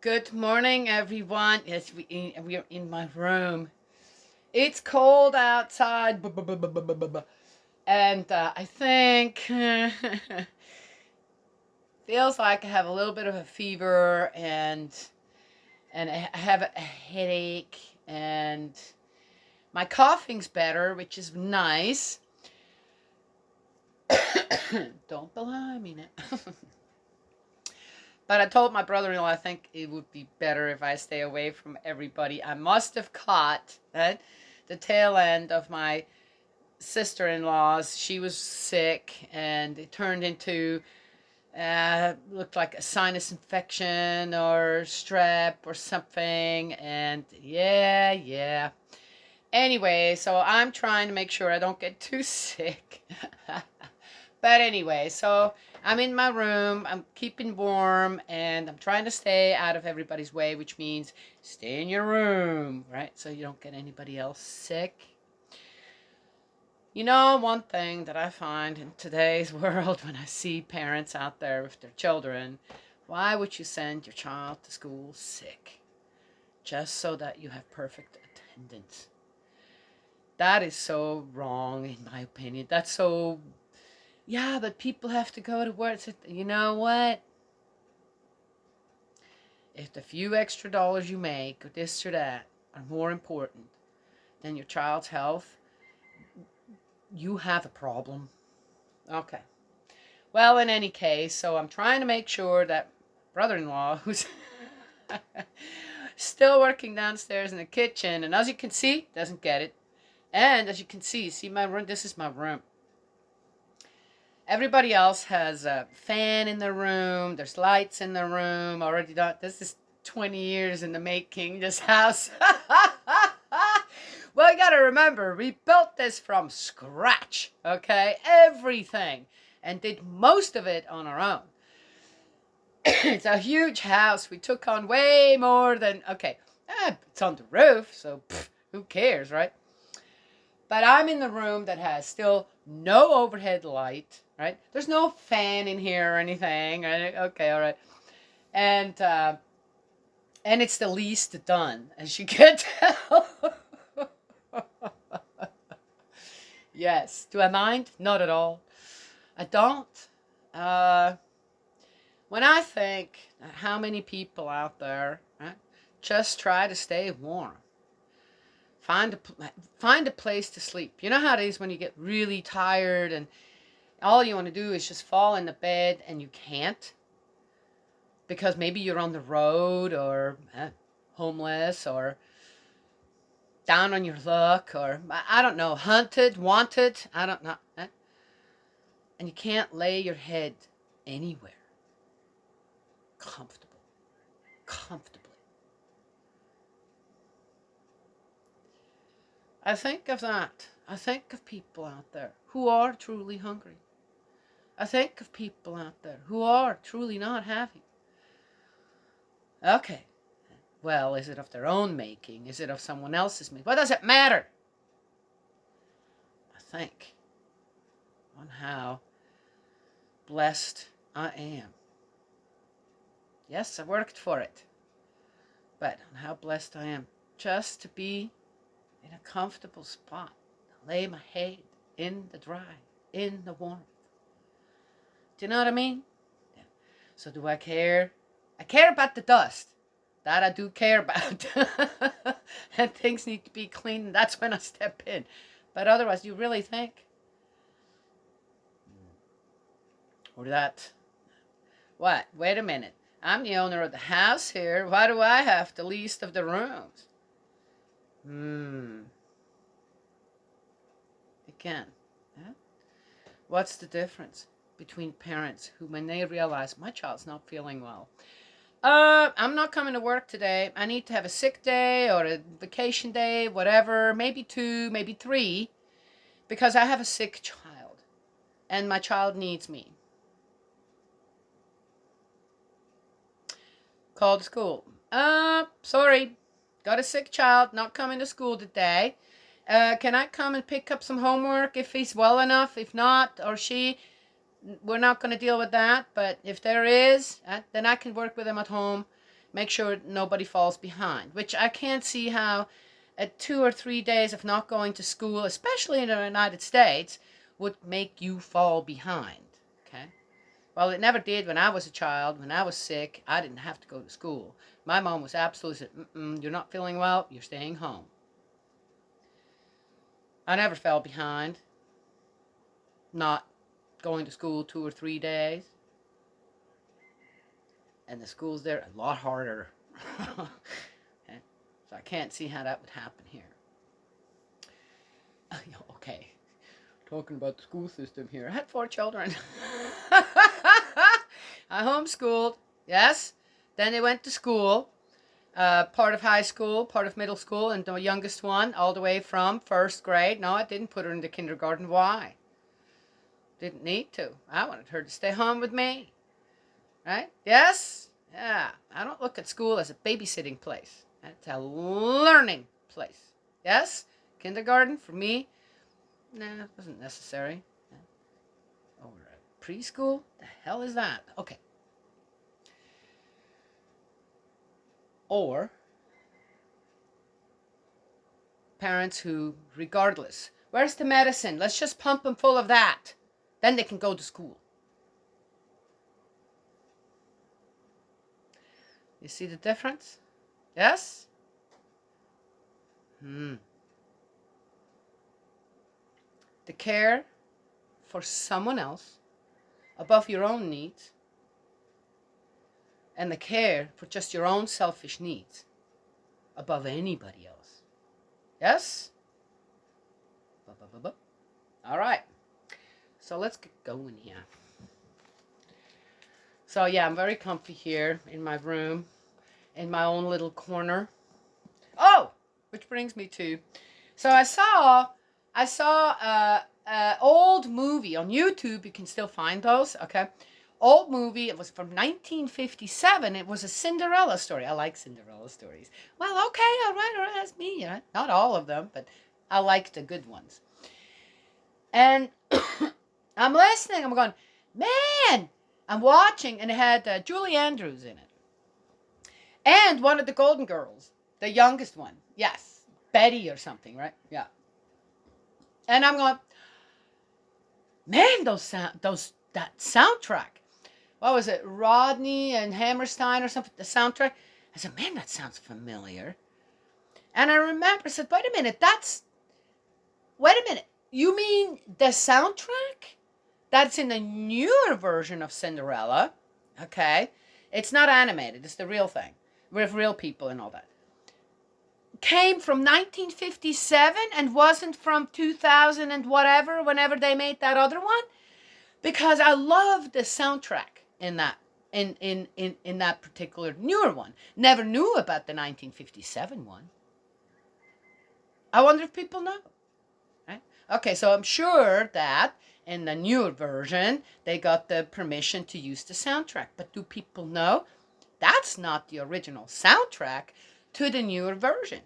Good morning, everyone. Yes, we are in my room. It's cold outside, and I think feels like I have a little bit of a fever, and I have a headache, and my coughing's better, which is nice. Don't belie me now. But I told my brother-in-law I think it would be better if I stay away from everybody. I must have caught the tail end of my sister-in-law's. She was sick, and it turned into looked like a sinus infection or strep or something. And yeah. Anyway, so I'm trying to make sure I don't get too sick. But anyway, so I'm in my room, I'm keeping warm, and I'm trying to stay out of everybody's way, which means stay in your room, right? So you don't get anybody else sick. You know, one thing that I find in today's world when I see parents out there with their children, why would you send your child to school sick? Just so that you have perfect attendance. That is so wrong, in my opinion. That's so... Yeah, but people have to go to work. You know what? If the few extra dollars you make, or this or that, are more important than your child's health, you have a problem. Okay. Well, in any case, so I'm trying to make sure that brother-in-law, who's still working downstairs in the kitchen, and as you can see, doesn't get it. And as you can see my room, this is my room. Everybody else has a fan in their room. There's lights in their room. Already done. This is 20 years in the making, this house. Well, you got to remember, we built this from scratch, okay? Everything. And did most of it on our own. It's a huge house. We took on way more than... Okay, it's on the roof, so who cares, right? But I'm in the room that has still no overhead light, right? There's no fan in here or anything. Okay, all right. And it's the least done, as you can tell. Yes. Do I mind? Not at all. I don't. When I think how many people out there, right, just try to stay warm. Find a place to sleep. You know how it is when you get really tired and all you want to do is just fall in the bed and you can't? Because maybe you're on the road or homeless or down on your luck or, I don't know, hunted, wanted, I don't know. And you can't lay your head anywhere. Comfortably. I think of that. I think of people out there who are truly hungry. I think of people out there who are truly not having. Okay. Well, is it of their own making? Is it of someone else's making? What does it matter? I think on how blessed I am. Yes, I worked for it. But on how blessed I am just to be in a comfortable spot, lay my head in the dry, in the warmth. Do you know what I mean? Yeah. So do I care? I care about the dust. That I do care about. And things need to be clean. That's when I step in. But otherwise, you really think? Or that? What? Wait a minute. I'm the owner of the house here. Why do I have the least of the rooms? Again, yeah? What's the difference between parents who, when they realize my child's not feeling well, I'm not coming to work today. I need to have a sick day or a vacation day, whatever, maybe 2, maybe 3, because I have a sick child and my child needs me. Called school. Sorry. Got a sick child, not coming to school today. Can I come and pick up some homework if he's well enough? If not, or she, we're not going to deal with that. But if there is, then I can work with him at home. make sure nobody falls behind, which I can't see how 2 or 3 days of not going to school, especially in the United States, would make you fall behind. Okay? Well, it never did when I was a child. When I was sick, I didn't have to go to school. My mom was absolutely said, you're not feeling well, you're staying home. I never fell behind not going to school 2 or 3 days. And the schools there a lot harder. Okay? So I can't see how that would happen here. Okay, talking about the school system here. I had 4 children. I homeschooled, yes. Then they went to school, part of high school, part of middle school, and the youngest one all the way from 1st grade. No, I didn't put her into kindergarten. Why? Didn't need to. I wanted her to stay home with me. Right? Yes? Yeah. I don't look at school as a babysitting place. It's a learning place. Yes? Kindergarten, for me, nah, it wasn't necessary. Or preschool? The hell is that? Okay. Or parents who, regardless, where's the medicine? Let's just pump them full of that. Then they can go to school. You see the difference? Yes? The care for someone else above your own needs, and the care for just your own selfish needs above anybody else. Yes? All right. So let's get going here. So yeah, I'm very comfy here in my room, in my own little corner. Oh, which brings me to, so I saw old movie on YouTube. You can still find those. Okay, old movie. It was from 1957. It was a Cinderella story. I like Cinderella stories. Well, okay, all right, that's me. Right? Not all of them, but I like the good ones. And I'm listening. I'm going, man. I'm watching, and it had Julie Andrews in it. And one of the Golden Girls, the youngest one. Yes, Betty or something, right? Yeah. And I'm going, man, that soundtrack. What was it? Rodney and Hammerstein or something, the soundtrack. I said, man, that sounds familiar. And I remember, I said, wait a minute, you mean the soundtrack? That's in the newer version of Cinderella, okay? It's not animated. It's the real thing with real people and all that. Came from 1957 and wasn't from 2000 and whatever, whenever they made that other one, because I love the soundtrack in that in that particular newer one. Never knew about the 1957 one. I wonder if people know. Right? Okay, so I'm sure that in the newer version, they got the permission to use the soundtrack. But do people know? That's not the original soundtrack to the newer version.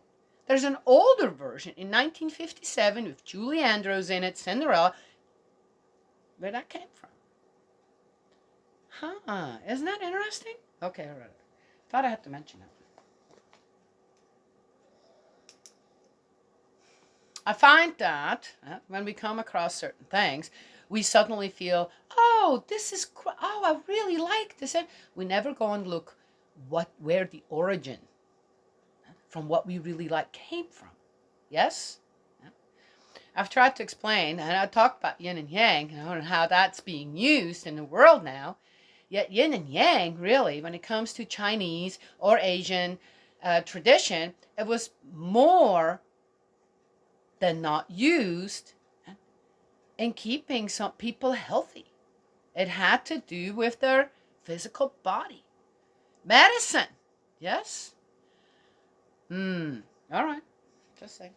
There's an older version in 1957 with Julie Andrews in it, Cinderella. Where that came from? Huh, isn't that interesting? Okay, all right. Thought I had to mention it. I find that when we come across certain things, we suddenly feel, oh, I really like this. We never go and look where the origin from what we really like came from. Yes? I've tried to explain, and I talked about yin and yang, and how that's being used in the world now. Yet yin and yang, really, when it comes to Chinese or Asian tradition, it was more than not used in keeping some people healthy. It had to do with their physical body. Medicine. Yes? All right. Just saying.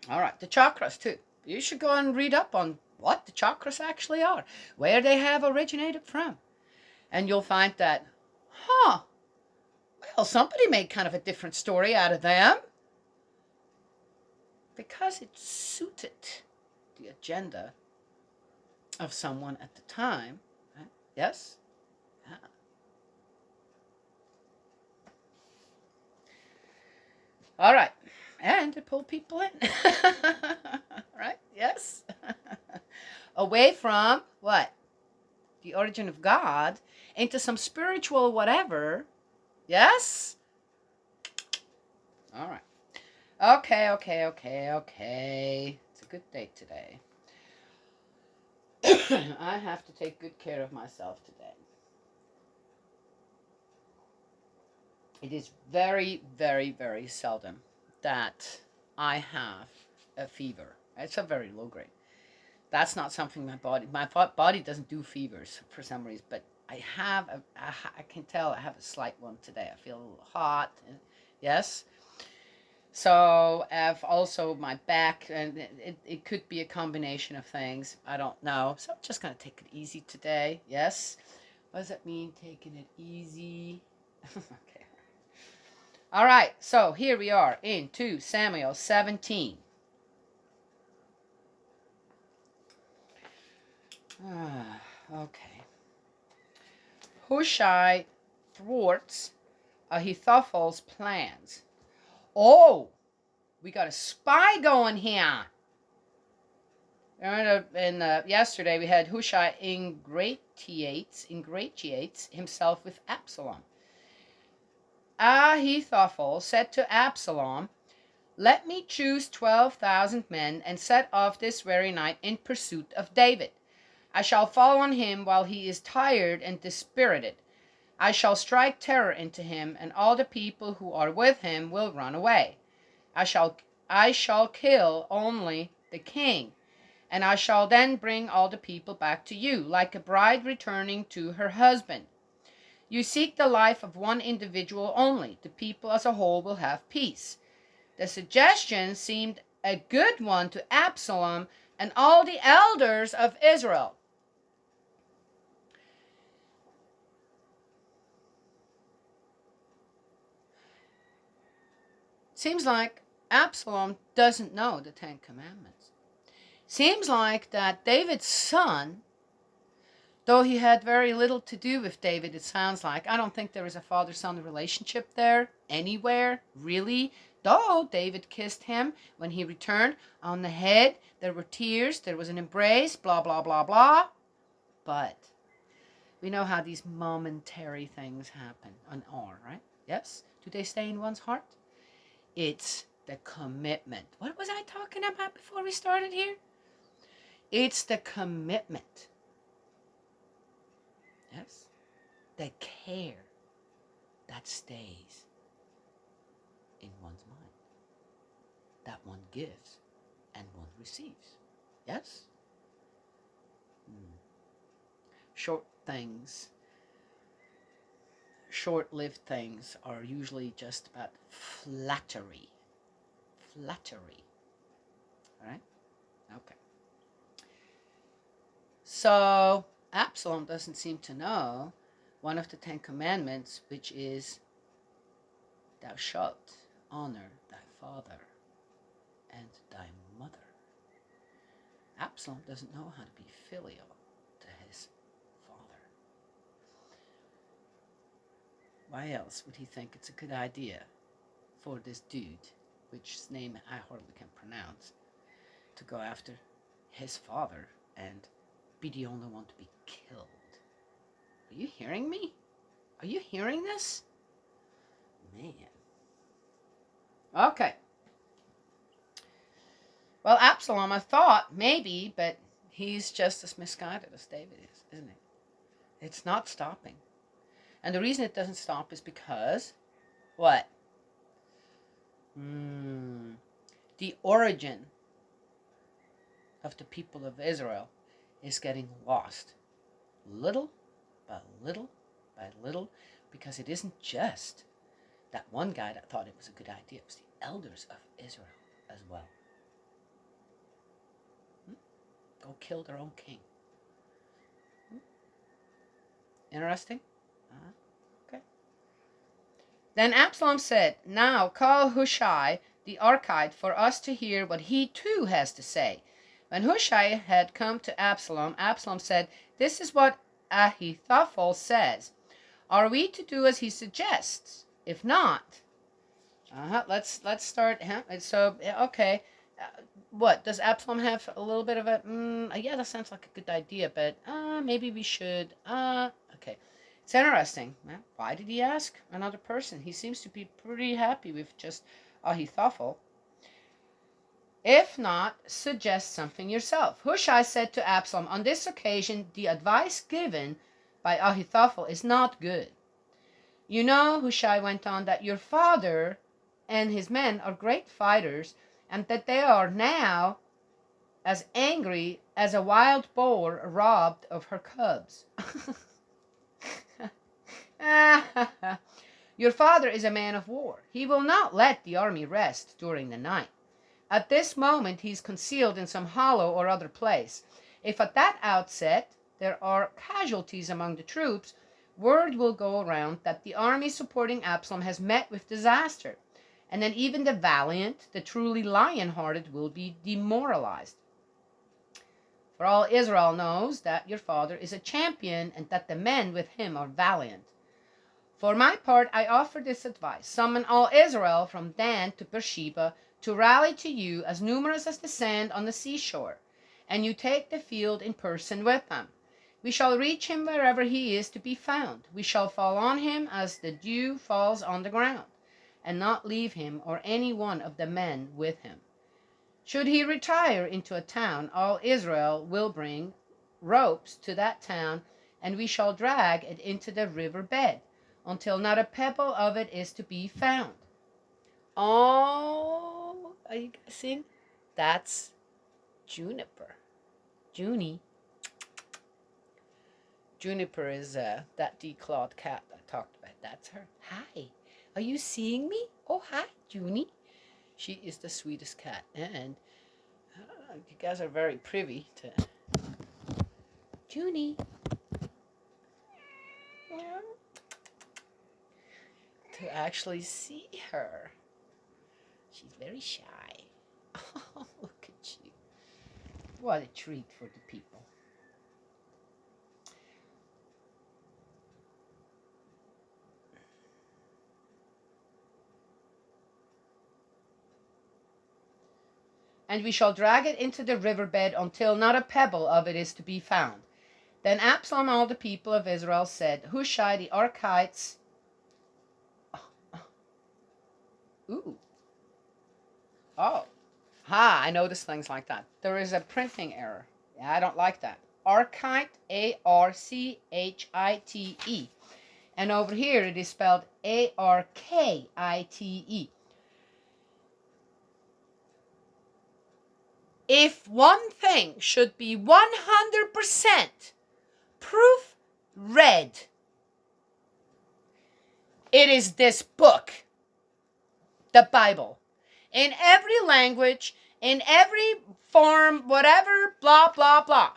All right. The chakras, too. You should go and read up on what the chakras actually are, where they have originated from. And you'll find that, well, somebody made kind of a different story out of them, because it suited the agenda of someone at the time. Right? Yes? Yeah. All right. And to pull people in. Right? Yes. Away from what? The origin of God into some spiritual whatever. Yes? All right. Okay. It's a good day today. I have to take good care of myself today. It is very, very, very seldom that I have a fever. It's a very low grade. That's not something my body doesn't do fevers for some reason, but I can tell I have a slight one today. I feel a little hot. Yes. So I've also my back, and it could be a combination of things. I don't know. So I'm just going to take it easy today. Yes. What does that mean, taking it easy? Okay. All right. So here we are in 2 Samuel 17. Okay. Hushai thwarts Ahithophel's plans. Oh, we got a spy going here. Yesterday we had Hushai ingratiates himself with Absalom. Ahithophel said to Absalom, "Let me choose 12,000 men and set off this very night in pursuit of David. I shall fall on him while he is tired and dispirited. I shall strike terror into him, and all the people who are with him will run away. I shall kill only the king, and I shall then bring all the people back to you, like a bride returning to her husband. You seek the life of one individual only. The people as a whole will have peace." The suggestion seemed a good one to Absalom and all the elders of Israel. Seems like Absalom doesn't know the 10 Commandments. Seems like that David's son, though he had very little to do with David, it sounds like. I don't think there is a father-son relationship there anywhere, really. Though David kissed him when he returned on the head, there were tears, there was an embrace, blah, blah, blah, blah. But we know how these momentary things happen and are, right? Yes? Do they stay in one's heart? It's the commitment. What was I talking about before we started here? It's the commitment. Yes? The care that stays in one's mind, that one gives and one receives. Yes? Short things, short-lived things are usually just about flattery. Flattery. All right? Okay. So Absalom doesn't seem to know one of the 10 Commandments, which is, "Thou shalt honor thy father and thy mother." Absalom doesn't know how to be filial to his father. Why else would he think it's a good idea for this dude, which name I hardly can pronounce, to go after his father and be the only one to be killed? Are you hearing me? Are you hearing this? Man. Okay. Well, Absalom, I thought maybe, but he's just as misguided as David is, isn't it? It's not stopping. And the reason it doesn't stop is because, what? The origin of the people of Israel is getting lost. Little by little by little, because it isn't just that one guy that thought it was a good idea. It was the elders of Israel as well. Go kill their own king. Interesting? Okay. Then Absalom said, "Now call Hushai the Archite for us to hear what he too has to say." When Hushai had come to Absalom, Absalom said, "This is what Ahithophel says. Are we to do as he suggests? If not, Let's start. So okay. What does Absalom have a little bit of a? Yeah, that sounds like a good idea, but maybe we should. Okay. It's interesting. Why did he ask another person? He seems to be pretty happy with just Ahithophel. If not, suggest something yourself. Hushai said to Absalom, on this occasion, the advice given by Ahithophel is not good. You know, Hushai went on, that your father and his men are great fighters, and that they are now as angry as a wild boar robbed of her cubs. Your father is a man of war. He will not let the army rest during the night. At this moment he is concealed in some hollow or other place. If at that outset there are casualties among the troops, word will go around that the army supporting Absalom has met with disaster, and then even the valiant, the truly lion-hearted, will be demoralized. For all Israel knows that your father is a champion, and that the men with him are valiant. For my part, I offer this advice: summon all Israel from Dan to Beersheba to rally to you, as numerous as the sand on the seashore, and you take the field in person with them. We shall reach him wherever he is to be found. We shall fall on him as the dew falls on the ground, and not leave him or any one of the men with him. Should he retire into a town, all Israel will bring ropes to that town, and we shall drag it into the river bed, until not a pebble of it is to be found. Oh, are you guessing? That's Juniper. Junie. Juniper is that declawed cat I talked about. That's her. Hi. Are you seeing me? Oh, hi, Junie. She is the sweetest cat. And you guys are very privy to Junie. To actually see her. She's very shy. Oh, look at you. What a treat for the people. And we shall drag it into the riverbed until not a pebble of it is to be found. Then Absalom and all the people of Israel said, Hushai the Archites. Ooh. Oh. Ha, I noticed things like that. There is a printing error. Yeah, I don't like that. Archite, Archite. And over here it is spelled Arkite. If one thing should be 100% proof read, it is this book, the Bible. In every language, in every form, whatever, blah, blah, blah.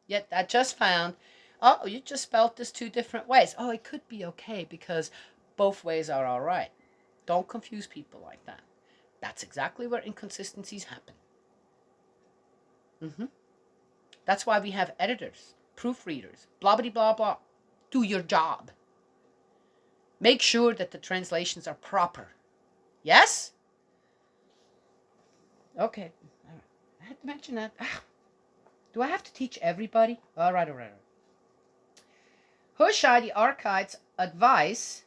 Yet I just found, oh, you just spelled this 2 different ways. Oh, it could be okay because both ways are all right. Don't confuse people like that. That's exactly where inconsistencies happen. That's why we have editors, proofreaders, blah, blah, blah, blah. Do your job. Make sure that the translations are proper. Yes? Okay. I had to mention that. Do I have to teach everybody? All right. Hushai the Archite's advice,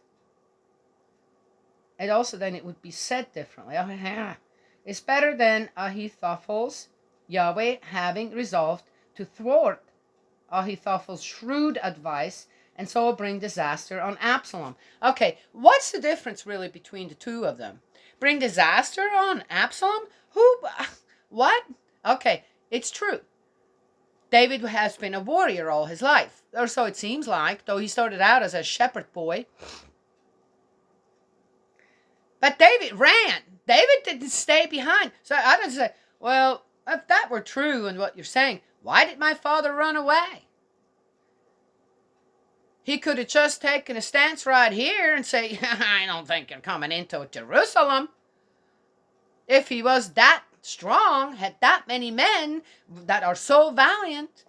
and also then it would be said differently, is better than Ahithophel's, Yahweh having resolved to thwart Ahithophel's shrewd advice and so bring disaster on Absalom. Okay, what's the difference really between the two of them? Bring disaster on Absalom? Who? What? Okay, it's true. David has been a warrior all his life, or so it seems like, though he started out as a shepherd boy. But David ran. David didn't stay behind. So I don't say, well, if that were true and what you're saying, why did my father run away? He could have just taken a stance right here and say, I don't think you're coming into Jerusalem. If he was that strong, had that many men that are so valiant.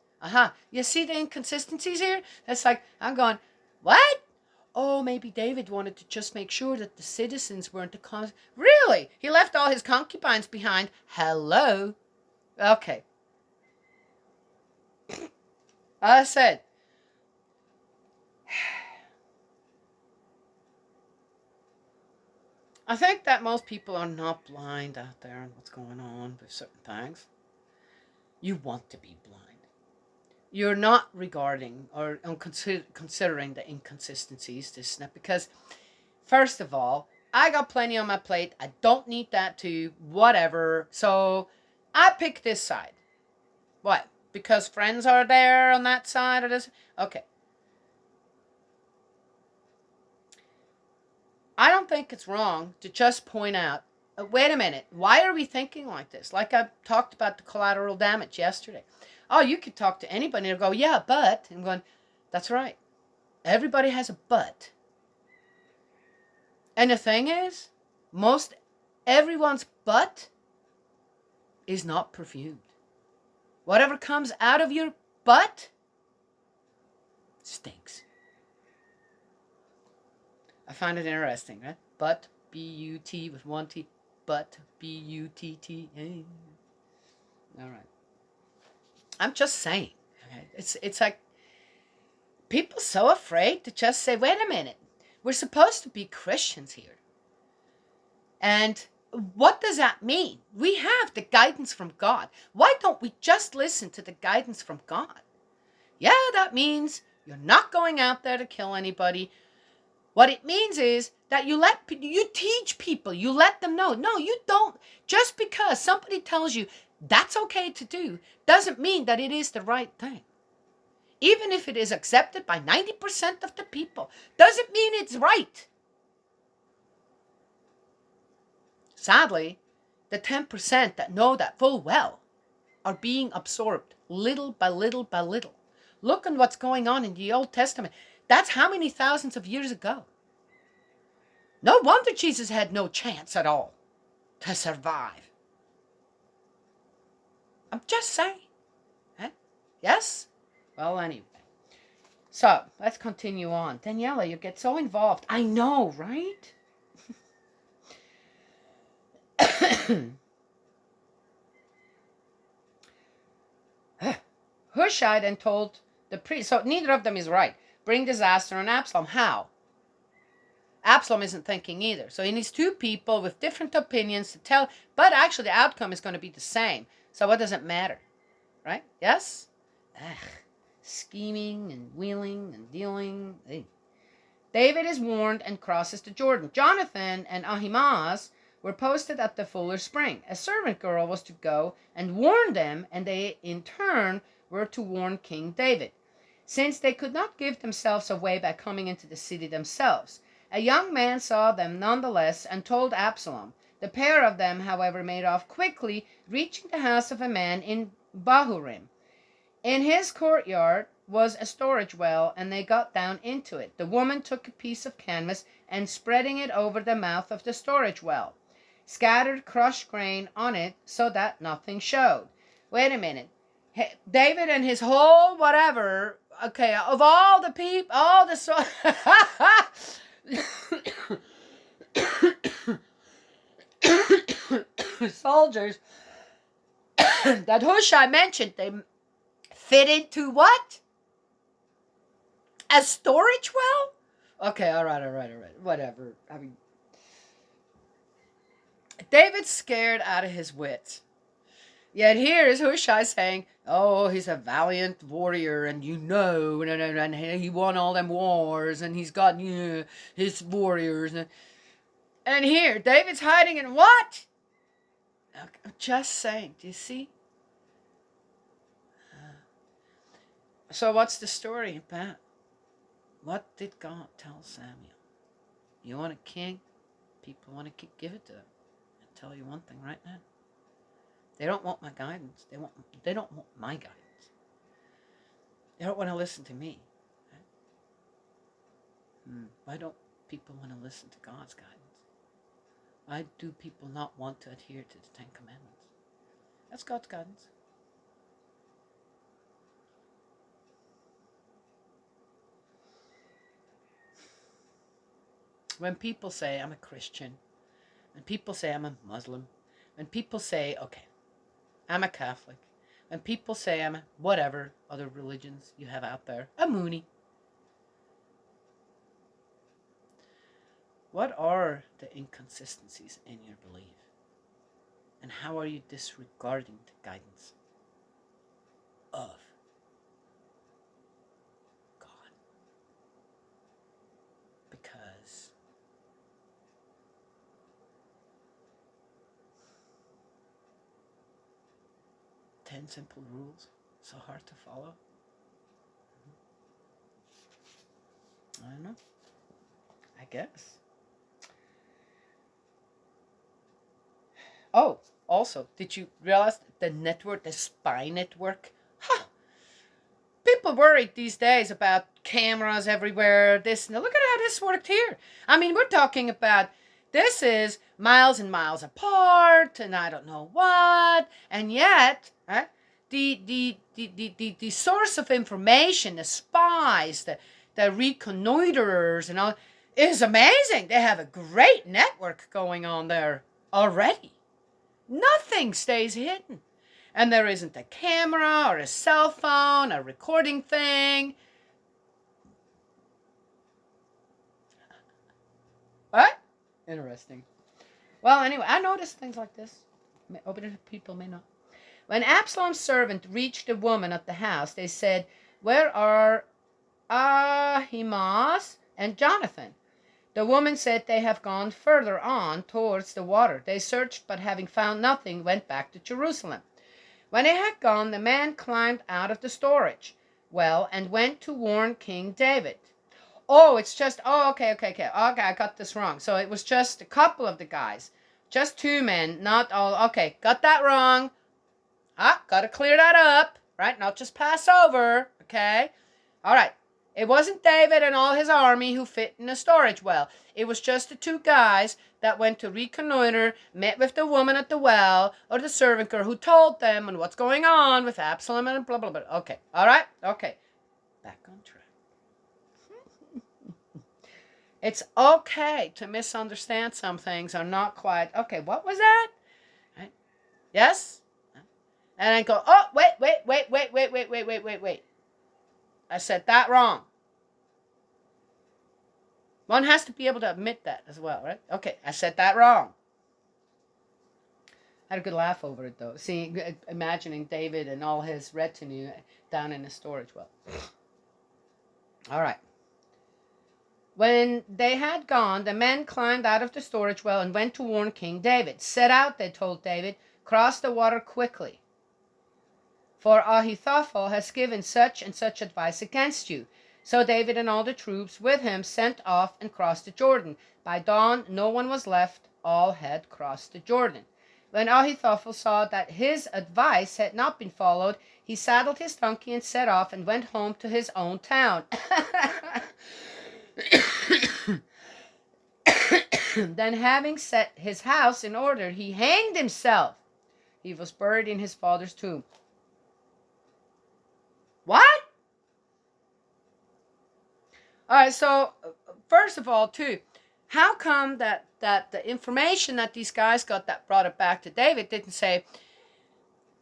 You see the inconsistencies here? That's like, I'm going, what? oh, maybe David wanted to just make sure that the citizens weren't the cause. Really? He left all his concubines behind? Hello? Okay. I said, I think that most people are not blind out there on what's going on with certain things. You want to be blind. You're not regarding or considering the inconsistencies, this and that, because first of all, I got plenty on my plate. I don't need that too. Whatever. So I pick this side. What? Because friends are there on that side or this? Okay. I don't think it's wrong to just point out, wait a minute, why are we thinking like this? Like I talked about the collateral damage yesterday. Oh, you could talk to anybody and go, yeah, but. I'm going, that's right. Everybody has a but. And the thing is, most everyone's butt is not perfumed. Whatever comes out of your butt stinks. I find it interesting, right? Butt, B-U-T with one T. Butt, B-U-T-T. All right. I'm just saying. Okay? It's like people so afraid to just say, wait a minute. We're supposed to be Christians here. And what does that mean? We have the guidance from God. Why don't we just listen to the guidance from God? Yeah, that means you're not going out there to kill anybody. What it means is that you teach people, you let them know. No, you don't. Just because somebody tells you that's okay to do doesn't mean that it is the right thing. Even if it is accepted by 90% of the people, doesn't mean it's right. Sadly, the 10% that know that full well are being absorbed little by little by little. Look at what's going on in the Old Testament. That's how many thousands of years ago. No wonder Jesus had no chance at all to survive. I'm just saying. Huh? Yes? Well, anyway. So, let's continue on. Daniela, you get so involved. I know, right? Hushai then told the priest, so neither of them is right. Bring disaster on Absalom. How? Absalom isn't thinking either. So he needs two people with different opinions to tell, but actually the outcome is going to be the same. So what does it matter? Right? Yes? Scheming and wheeling and dealing. David is warned and crosses the Jordan. Jonathan and Ahimaaz were posted at the Fuller's Spring. A servant girl was to go and warn them, and they in turn were to warn King David, since they could not give themselves away by coming into the city themselves. A young man saw them nonetheless and told Absalom. The pair of them, however, made off quickly, reaching the house of a man in Bahurim. In his courtyard was a storage well, and they got down into it. The woman took a piece of canvas and spreading it over the mouth of the storage well, scattered crushed grain on it so that nothing showed. Wait a minute. David and his whole whatever, okay, of all the people, all the soldiers that Hushai mentioned, they fit into what? A storage well? Okay, all right. Whatever. I mean, David's scared out of his wits. Yet here is Hushai saying, oh, he's a valiant warrior, and and he won all them wars, and he's got his warriors. And here, David's hiding in what? I'm just saying, do you see? So what's the story about? What did God tell Samuel? You want a king? People want to give it to them. I'll tell you one thing right now. They don't want my guidance. They don't want my guidance. They don't want to listen to me. Right? Why don't people want to listen to God's guidance? Why do people not want to adhere to the Ten Commandments? That's God's guidance. When people say I'm a Christian, when people say I'm a Muslim, when people say, okay, I'm a Catholic, when people say I'm a whatever other religions you have out there, a Mooney, what are the inconsistencies in your belief? And how are you disregarding the guidance of God? Because 10 simple rules, so hard to follow? I don't know. I guess. Oh, also, did you realize the network, the spy network? Huh. People worried these days about cameras everywhere. This, now look at how this worked here. I mean, we're talking about this is miles and miles apart, and I don't know what, and yet, the source of information, the spies, the reconnoiterers, and all, is amazing. They have a great network going on there already. Nothing stays hidden. And there isn't a camera or a cell phone, a recording thing. What? Interesting. Well, anyway, I noticed things like this. Other people may not. When Absalom's servant reached the woman at the house, they said, "Where are Ahimaaz and Jonathan?" The woman said, "They have gone further on towards the water. They searched, but having found nothing, went back to Jerusalem." When they had gone, the man climbed out of the storage well and went to warn King David. Oh, it's just, okay, I got this wrong. So it was just a couple of the guys, just 2 men, not all. Okay, got that wrong. Got to clear that up, right? Not just pass over, okay? All right. It wasn't David and all his army who fit in a storage well. It was just the 2 guys that went to reconnoiter, met with the woman at the well, or the servant girl who told them and what's going on with Absalom and blah, blah, blah. Okay, all right? Okay, back on track. It's okay to misunderstand some things or not quite. Okay, what was that? Right? Yes? And I go, oh, wait. I said that wrong. One has to be able to admit that as well, right? Okay, I said that wrong. I had a good laugh over it, though. Imagining David and all his retinue down in the storage well. All right. When they had gone, the men climbed out of the storage well and went to warn King David. "Set out," they told David. "Cross the water quickly. For Ahithophel has given such and such advice against you." So David and all the troops with him sent off and crossed the Jordan. By dawn, no one was left. All had crossed the Jordan. When Ahithophel saw that his advice had not been followed, he saddled his donkey and set off and went home to his own town. Then, having set his house in order, he hanged himself. He was buried in his father's tomb. What? All right, so first of all, too, how come that the information that these guys got that brought it back to David didn't say,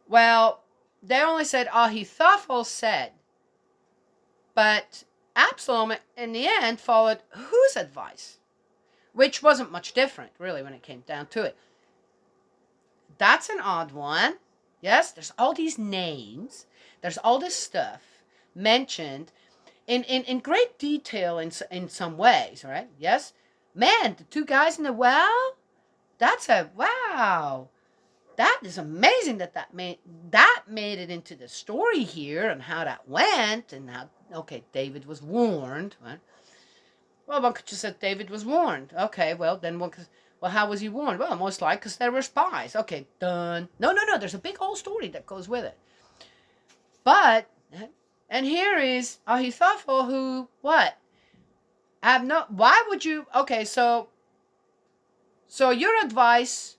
well, they only said Ahithophel said, but Absalom in the end followed whose advice? Which wasn't much different, really, when it came down to it. That's an odd one. Yes, there's all these names. There's all this stuff mentioned in great detail in some ways, right? Yes? Man, the 2 guys in the well? That's wow. That is amazing that made it into the story here and how that went and how, okay, David was warned, right? Well, one could just say David was warned. Okay, well, then one could, well, how was he warned? Well, most likely because there were spies. Okay, done. No, there's a big whole story that goes with it. But, and here is Ahithophel who, what? Why would you, okay, so your advice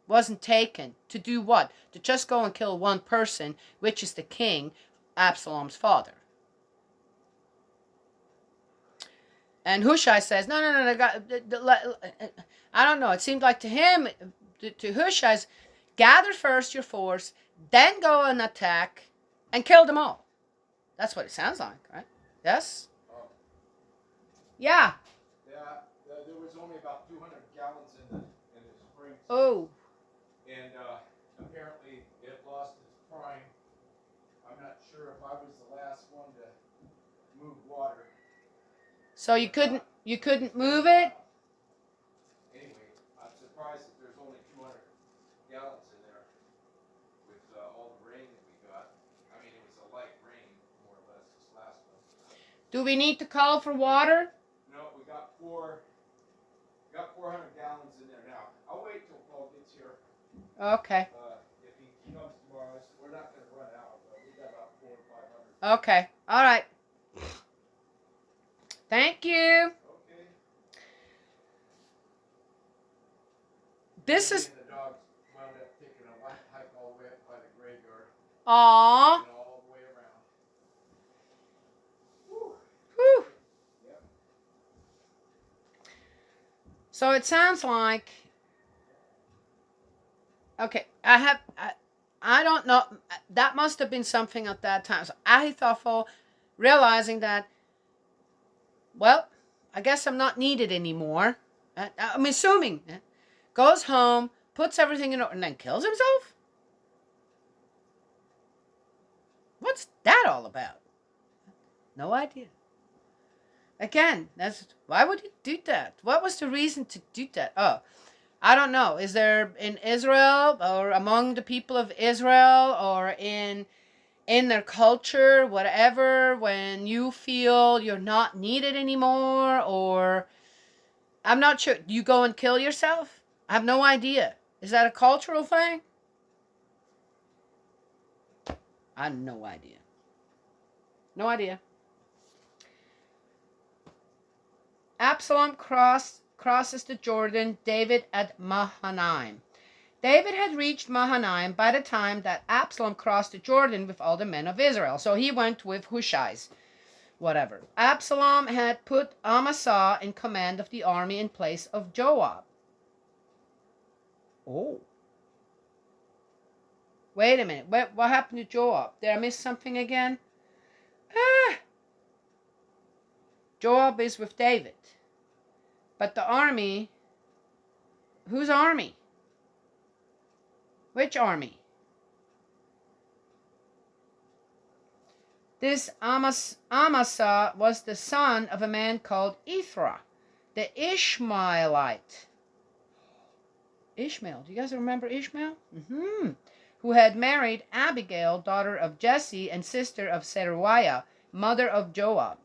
wasn't taken to do what? To just go and kill one person, which is the king, Absalom's father. And Hushai says, no, no, no, no, I don't know. It seemed like to him, to Hushai's, gather first your force, then go and attack, and kill them all. That's what it sounds like, right? Yes? Yeah. Yeah, there was only about 200 gallons in the spring. Oh. And apparently it lost its prime. I'm not sure if I was the last one to move water. So you couldn't move it? Anyway, I'm surprised that there's only 200 gallons in there with all the rain that we got. I mean, it was a light rain, more or less, this last one. Do we need to call for water? No, we got 400 gallons in there now. I'll wait till Paul gets here. Okay. If he comes tomorrow, we're not going to run out. We got about 400 or 500. Okay. All right. Thank you. Okay. This is. The dogs wound up taking a hike all the way up by the graveyard. Aww. And all the way around. Whew. Yep. So it sounds like. Okay, I don't know. That must have been something at that time. So Ahithophel, realizing that, well, I guess I'm not needed anymore. I'm assuming. Goes home, puts everything in order, and then kills himself? What's that all about? No idea. Again, why would he do that? What was the reason to do that? Oh, I don't know. Is there in Israel or among the people of Israel or in their culture, whatever, when you feel you're not needed anymore, or I'm not sure, you go and kill yourself? I have no idea. Is that a cultural thing? I have no idea. No idea. Absalom crosses the Jordan, David at Mahanaim. David had reached Mahanaim by the time that Absalom crossed the Jordan with all the men of Israel. So he went with Hushai's, whatever. Absalom had put Amasa in command of the army in place of Joab. Oh. Wait a minute. What happened to Joab? Did I miss something again? Joab is with David. But the army, whose army? Which army? This Amasa was the son of a man called Ithra, the Ishmaelite. Ishmael. Do you guys remember Ishmael? Who had married Abigail, daughter of Jesse and sister of Zeruiah, mother of Joab.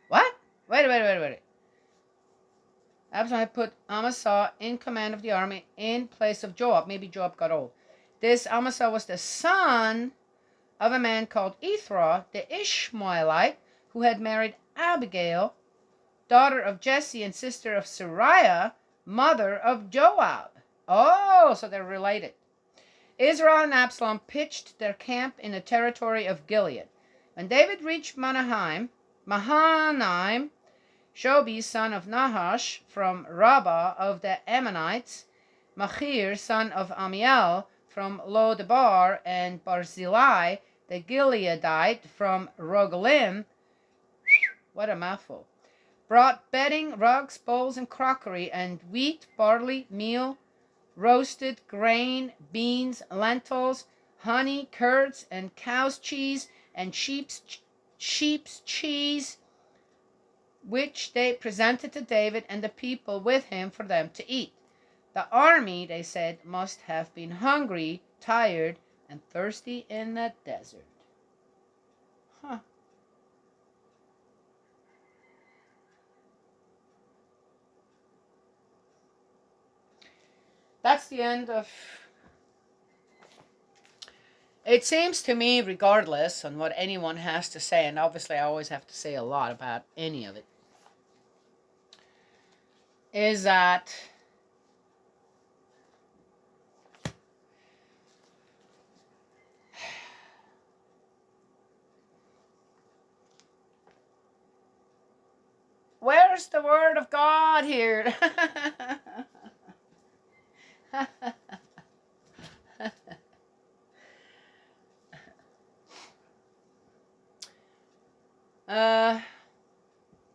What? Wait. Absalom had put Amasa in command of the army in place of Joab. Maybe Joab got old. This Amasa was the son of a man called Ithra, the Ishmaelite, who had married Abigail, daughter of Jesse and sister of Zeruiah, mother of Joab. Oh, so they're related. Israel and Absalom pitched their camp in the territory of Gilead. When David reached Mahanaim, Shobi, son of Nahash, from Rabbah of the Ammonites, Machir, son of Amiel, from Lo-debar, and Barzillai, the Gileadite, from Rogelim, what a mouthful, brought bedding, rugs, bowls, and crockery, and wheat, barley, meal, roasted grain, beans, lentils, honey, curds, and cow's cheese, and sheep's cheese, which they presented to David and the people with him for them to eat. The army, they said, must have been hungry, tired, and thirsty in the desert. Huh. That's the end of... It seems to me, regardless on what anyone has to say, and obviously I always have to say a lot about any of it, is that Where's the word of God here?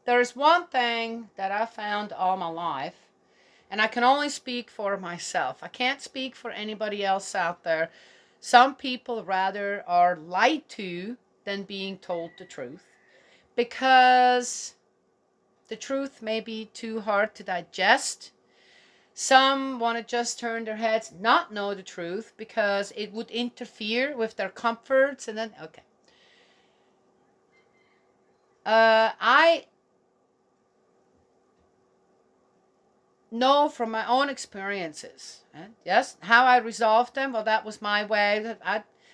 There's one thing that I found all my life, and I can only speak for myself. I can't speak for anybody else out there. Some people rather are lied to than being told the truth, because the truth may be too hard to digest. Some want to just turn their heads, not know the truth, because it would interfere with their comforts, and then, okay. I know from my own experiences, right? Yes, how I resolved them, well, that was my way.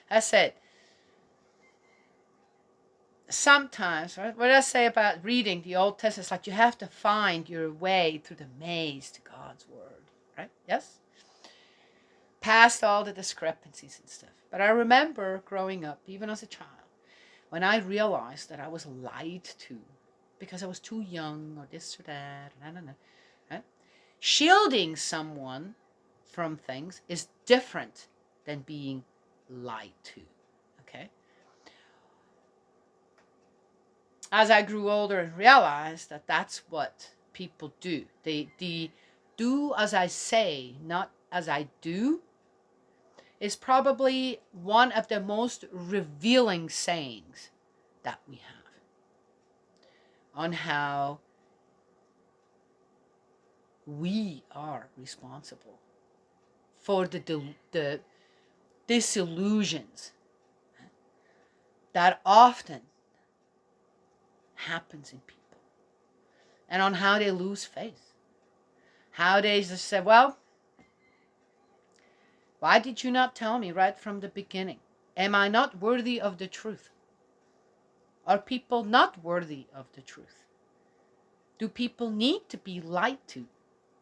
I said, sometimes, right, what I say about reading the Old Testament, it's like you have to find your way through the maze to God's word, right? Yes? Past all the discrepancies and stuff. But I remember growing up, even as a child, when I realized that I was lied to because I was too young or this or that, I don't know. Right? Shielding someone from things is different than being lied to. Okay? As I grew older and realized that that's what people do. They do as I say, not as I do, is probably one of the most revealing sayings that we have on how we are responsible for the disillusions that often happens in people, and on how they lose faith, how they just say, well, why did you not tell me right from the beginning? Am I not worthy of the truth? Are people not worthy of the truth? Do people need to be lied to,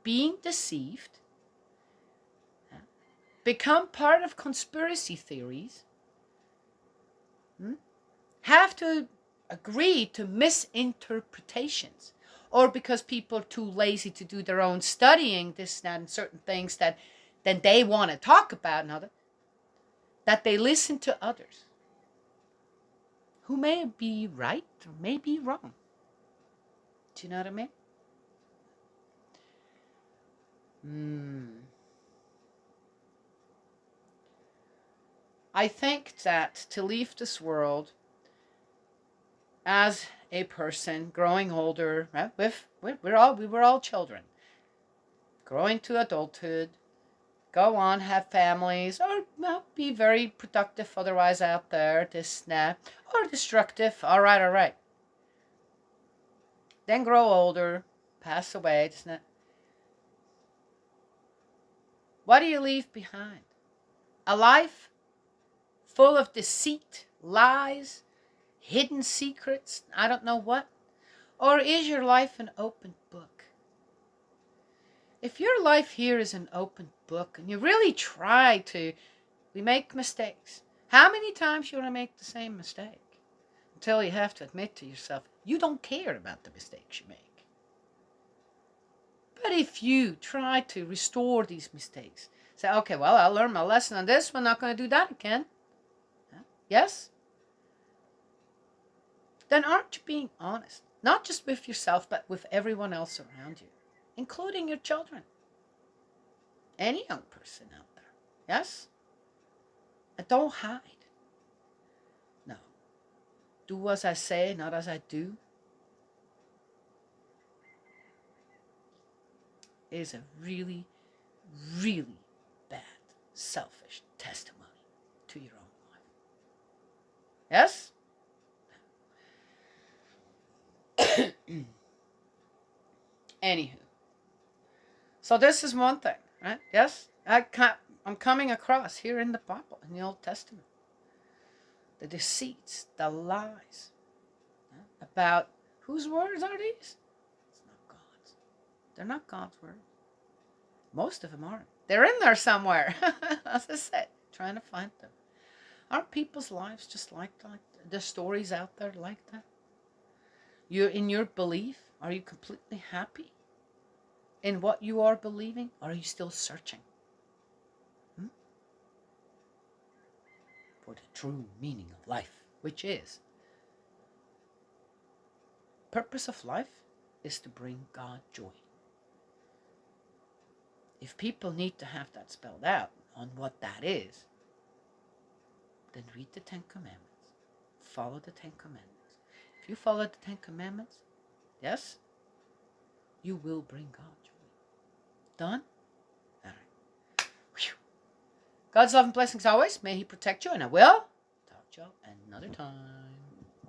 being deceived, become part of conspiracy theories, have to agree to misinterpretations, or because people are too lazy to do their own studying, this, that, and certain things that then they want to talk about, and other, that they listen to others who may be right or may be wrong. Do you know what I mean? I think that to leave this world as a person growing older, right, we were all children, growing to adulthood, go on, have families, or well, be very productive otherwise out there, this, that, or destructive, all right. Then grow older, pass away, this, that. What do you leave behind? A life full of deceit, lies, hidden secrets, I don't know what? Or is your life an open book? If your life here is an open book and you really try to, we make mistakes. How many times you want to make the same mistake? Until you have to admit to yourself, you don't care about the mistakes you make. But if you try to restore these mistakes, say, okay, well, I learned my lesson on this one, not going to do that again. Yes? Then aren't you being honest? Not just with yourself, but with everyone else around you, including your children. Any young person out there. Yes? And don't hide. No. Do as I say, not as I do. It is a really, really bad, selfish testimony to your own life. Yes? Anywho. So this is one thing, right? Yes? I'm coming across here in the Bible, in the Old Testament. The deceits, the lies, about whose words are these? It's not God's. They're not God's words. Most of them aren't. They're in there somewhere. As I said, trying to find them. Aren't people's lives just like that? The stories out there like that? You're in your belief, Are you completely happy in what you are believing? Or are you still searching for the true meaning of life, which is purpose of life is to bring God joy. If people need to have that spelled out on what that is, then read the 10 Commandments. Follow the 10 Commandments. If you follow the 10 Commandments, yes, you will bring God joy. Done? All right. Whew. God's love and blessings always. May He protect you, and I will talk to you another time.